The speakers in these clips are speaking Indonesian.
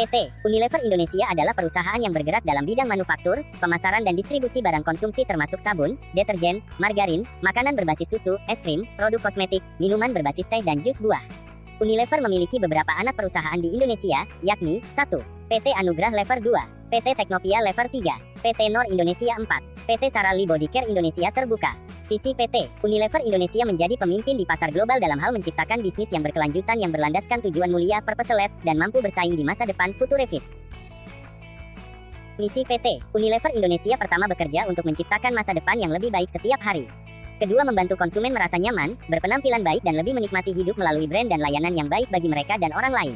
PT Unilever Indonesia adalah perusahaan yang bergerak dalam bidang manufaktur, pemasaran dan distribusi barang konsumsi termasuk sabun, deterjen, margarin, makanan berbasis susu, es krim, produk kosmetik, minuman berbasis teh dan jus buah. Unilever memiliki beberapa anak perusahaan di Indonesia, yakni 1. PT Anugrah Lever 2, PT Teknopia Lever 3, PT Nor Indonesia 4, PT Sarali Bodycare Indonesia Terbuka. Visi PT Unilever Indonesia menjadi pemimpin di pasar global dalam hal menciptakan bisnis yang berkelanjutan yang berlandaskan tujuan mulia, purpose-led, dan mampu bersaing di masa depan, future fit. Misi PT Unilever Indonesia: pertama, bekerja untuk menciptakan masa depan yang lebih baik setiap hari. Kedua, membantu konsumen merasa nyaman, berpenampilan baik dan lebih menikmati hidup melalui brand dan layanan yang baik bagi mereka dan orang lain.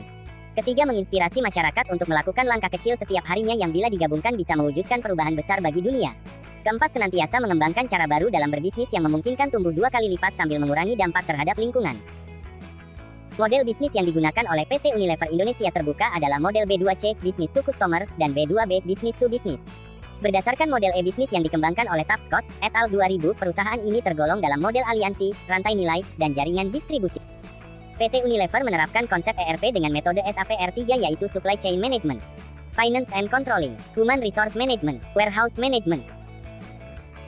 Ketiga, menginspirasi masyarakat untuk melakukan langkah kecil setiap harinya yang bila digabungkan bisa mewujudkan perubahan besar bagi dunia. Keempat, senantiasa mengembangkan cara baru dalam berbisnis yang memungkinkan tumbuh 2 kali lipat sambil mengurangi dampak terhadap lingkungan. Model bisnis yang digunakan oleh PT Unilever Indonesia Terbuka adalah model B2C, Business to Customer, dan B2B, Business to Business. Berdasarkan model e-bisnis yang dikembangkan oleh Tapscott et al. 2000, perusahaan ini tergolong dalam model aliansi, rantai nilai, dan jaringan distribusi. PT Unilever menerapkan konsep ERP dengan metode SAP-R3 yaitu Supply Chain Management, Finance and Controlling, Human Resource Management, Warehouse Management.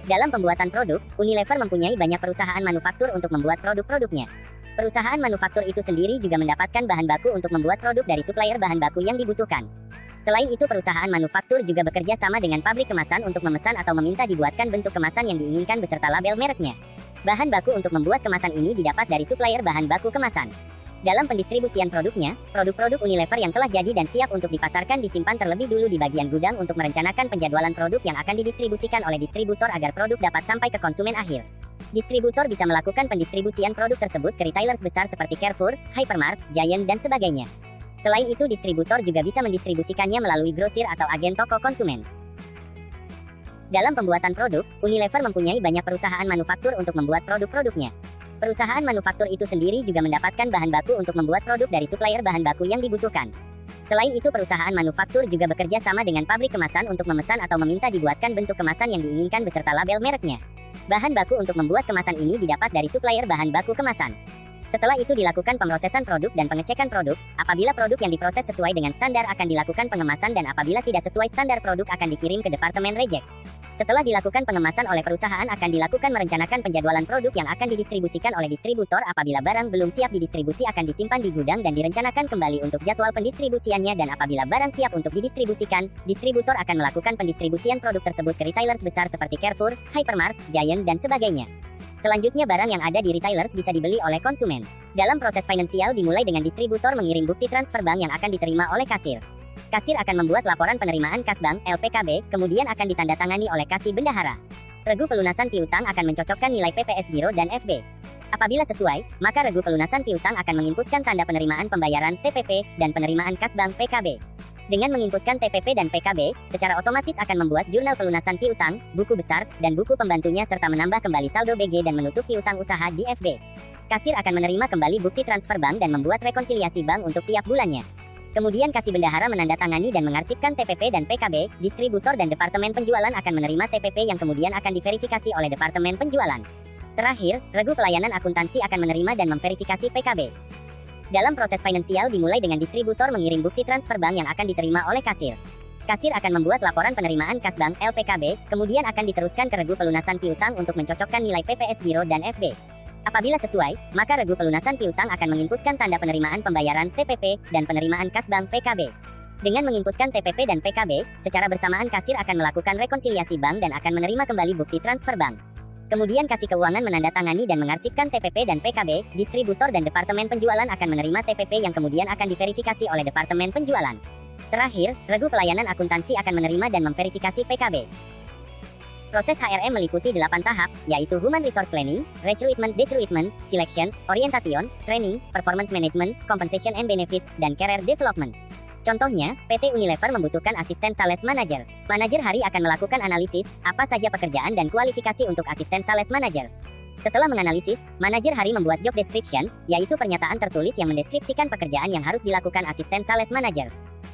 Dalam pembuatan produk, Unilever mempunyai banyak perusahaan manufaktur untuk membuat produk-produknya. Perusahaan manufaktur itu sendiri juga mendapatkan bahan baku untuk membuat produk dari supplier bahan baku yang dibutuhkan. Selain itu, perusahaan manufaktur juga bekerja sama dengan pabrik kemasan untuk memesan atau meminta dibuatkan bentuk kemasan yang diinginkan beserta label mereknya. Bahan baku untuk membuat kemasan ini didapat dari supplier bahan baku kemasan. Dalam pendistribusian produknya, produk-produk Unilever yang telah jadi dan siap untuk dipasarkan disimpan terlebih dulu di bagian gudang untuk merencanakan penjadwalan produk yang akan didistribusikan oleh distributor agar produk dapat sampai ke konsumen akhir. Distributor bisa melakukan pendistribusian produk tersebut ke retailers besar seperti Carrefour, Hypermart, Giant, dan sebagainya. Selain itu, distributor juga bisa mendistribusikannya melalui grosir atau agen toko konsumen. Dalam pembuatan produk, Unilever mempunyai banyak perusahaan manufaktur untuk membuat produk-produknya. Perusahaan manufaktur itu sendiri juga mendapatkan bahan baku untuk membuat produk dari supplier bahan baku yang dibutuhkan. Selain itu, perusahaan manufaktur juga bekerja sama dengan pabrik kemasan untuk memesan atau meminta dibuatkan bentuk kemasan yang diinginkan beserta label mereknya. Bahan baku untuk membuat kemasan ini didapat dari supplier bahan baku kemasan. Setelah itu dilakukan pemrosesan produk dan pengecekan produk. Apabila produk yang diproses sesuai dengan standar akan dilakukan pengemasan dan apabila tidak sesuai standar produk akan dikirim ke departemen reject. Setelah dilakukan pengemasan oleh perusahaan akan dilakukan merencanakan penjadwalan produk yang akan didistribusikan oleh distributor. Apabila barang belum siap didistribusi akan disimpan di gudang dan direncanakan kembali untuk jadwal pendistribusiannya dan apabila barang siap untuk didistribusikan, distributor akan melakukan pendistribusian produk tersebut ke retailers besar seperti Carrefour, Hypermart, Giant, dan sebagainya. Selanjutnya barang yang ada di retailers bisa dibeli oleh konsumen. Dalam proses finansial dimulai dengan distributor mengirim bukti transfer bank yang akan diterima oleh kasir. Kasir akan membuat laporan penerimaan kas bank (LPKB), kemudian akan ditandatangani oleh kasih bendahara. Regu pelunasan piutang akan mencocokkan nilai PPS Giro dan FB. Apabila sesuai, maka regu pelunasan piutang akan menginputkan tanda penerimaan pembayaran (TPP) dan penerimaan kas bank (PKB). Dengan menginputkan TPP dan PKB, secara otomatis akan membuat jurnal pelunasan piutang, buku besar, dan buku pembantunya serta menambah kembali saldo BG dan menutup piutang usaha di FB. Kasir akan menerima kembali bukti transfer bank dan membuat rekonsiliasi bank untuk tiap bulannya. Kemudian kasih bendahara menandatangani dan mengarsipkan TPP dan PKB, distributor dan departemen penjualan akan menerima TPP yang kemudian akan diverifikasi oleh departemen penjualan. Terakhir, regu pelayanan akuntansi akan menerima dan memverifikasi PKB. Dalam proses finansial dimulai dengan distributor mengirim bukti transfer bank yang akan diterima oleh kasir. Kasir akan membuat laporan penerimaan kas bank (LPKB), kemudian akan diteruskan ke regu pelunasan piutang untuk mencocokkan nilai PPS Giro dan FB. Apabila sesuai, maka regu pelunasan piutang akan menginputkan tanda penerimaan pembayaran (TPP) dan penerimaan kas bank (PKB). Dengan menginputkan TPP dan PKB, secara bersamaan kasir akan melakukan rekonsiliasi bank dan akan menerima kembali bukti transfer bank. Kemudian kasih keuangan menandatangani dan mengarsipkan TPP dan PKB, distributor dan departemen penjualan akan menerima TPP yang kemudian akan diverifikasi oleh departemen penjualan. Terakhir, regu pelayanan akuntansi akan menerima dan memverifikasi PKB. Proses HRM meliputi 8 tahap, yaitu Human Resource Planning, Recruitment, Decruitment, Selection, Orientation, Training, Performance Management, Compensation and Benefits, dan Career Development. Contohnya, PT Unilever membutuhkan asisten sales manager. Manajer hari akan melakukan analisis, apa saja pekerjaan dan kualifikasi untuk asisten sales manager. Setelah menganalisis, manajer hari membuat job description, yaitu pernyataan tertulis yang mendeskripsikan pekerjaan yang harus dilakukan asisten sales manager.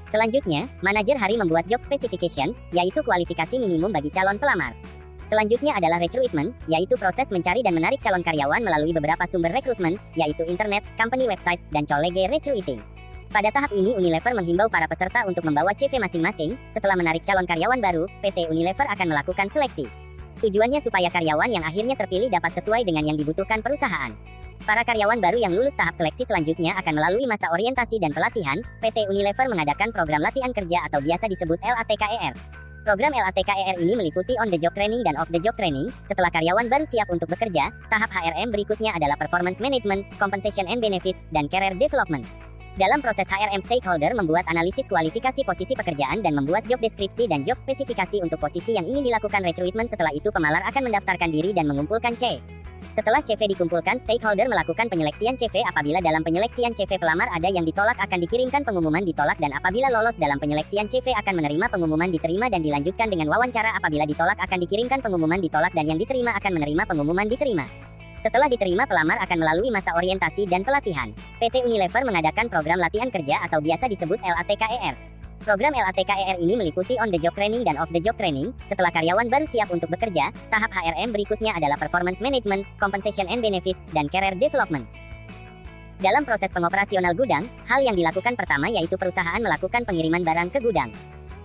Selanjutnya, manajer hari membuat job specification, yaitu kualifikasi minimum bagi calon pelamar. Selanjutnya adalah recruitment, yaitu proses mencari dan menarik calon karyawan melalui beberapa sumber rekrutmen, yaitu internet, company website, dan colleague recruiting. Pada tahap ini Unilever menghimbau para peserta untuk membawa CV masing-masing. Setelah menarik calon karyawan baru, PT Unilever akan melakukan seleksi. Tujuannya supaya karyawan yang akhirnya terpilih dapat sesuai dengan yang dibutuhkan perusahaan. Para karyawan baru yang lulus tahap seleksi selanjutnya akan melalui masa orientasi dan pelatihan. PT Unilever mengadakan program latihan kerja atau biasa disebut LATKER. Program LATKER ini meliputi on-the-job training dan off-the-job training. Setelah karyawan baru siap untuk bekerja, tahap HRM berikutnya adalah performance management, compensation and benefits, dan career development. Dalam proses HRM, stakeholder membuat analisis kualifikasi posisi pekerjaan dan membuat job deskripsi dan job spesifikasi untuk posisi yang ingin dilakukan recruitment. Setelah itu pemelamar akan mendaftarkan diri dan mengumpulkan CV. Setelah CV dikumpulkan, stakeholder melakukan penyeleksian CV. Apabila dalam penyeleksian CV pelamar ada yang ditolak, akan dikirimkan pengumuman ditolak, dan apabila lolos dalam penyeleksian CV akan menerima pengumuman diterima dan dilanjutkan dengan wawancara. Apabila ditolak akan dikirimkan pengumuman ditolak dan yang diterima akan menerima pengumuman diterima. Setelah diterima, pelamar akan melalui masa orientasi dan pelatihan. PT Unilever mengadakan program latihan kerja atau biasa disebut LATKER. Program LATKER ini meliputi on-the-job training dan off-the-job training. Setelah karyawan baru siap untuk bekerja, tahap HRM berikutnya adalah performance management, compensation and benefits, dan career development. Dalam proses pengoperasional gudang, hal yang dilakukan pertama yaitu perusahaan melakukan pengiriman barang ke gudang.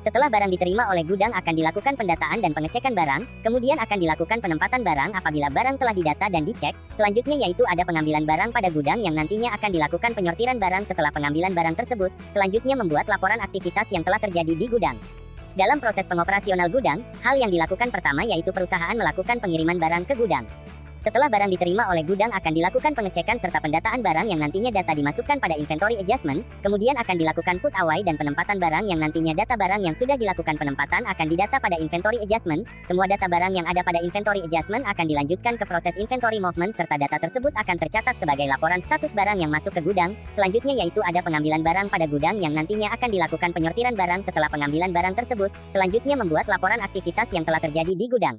Setelah barang diterima oleh gudang akan dilakukan pendataan dan pengecekan barang, kemudian akan dilakukan penempatan barang apabila barang telah didata dan dicek. Selanjutnya yaitu ada pengambilan barang pada gudang yang nantinya akan dilakukan penyortiran barang. Setelah pengambilan barang tersebut, selanjutnya membuat laporan aktivitas yang telah terjadi di gudang. Dalam proses pengoperasional gudang, hal yang dilakukan pertama yaitu perusahaan melakukan pengiriman barang ke gudang. Setelah barang diterima oleh gudang akan dilakukan pengecekan serta pendataan barang yang nantinya data dimasukkan pada inventory adjustment, kemudian akan dilakukan put away dan penempatan barang yang nantinya data barang yang sudah dilakukan penempatan akan didata pada inventory adjustment. Semua data barang yang ada pada inventory adjustment akan dilanjutkan ke proses inventory movement serta data tersebut akan tercatat sebagai laporan status barang yang masuk ke gudang. Selanjutnya yaitu ada pengambilan barang pada gudang yang nantinya akan dilakukan penyortiran barang. Setelah pengambilan barang tersebut, selanjutnya membuat laporan aktivitas yang telah terjadi di gudang.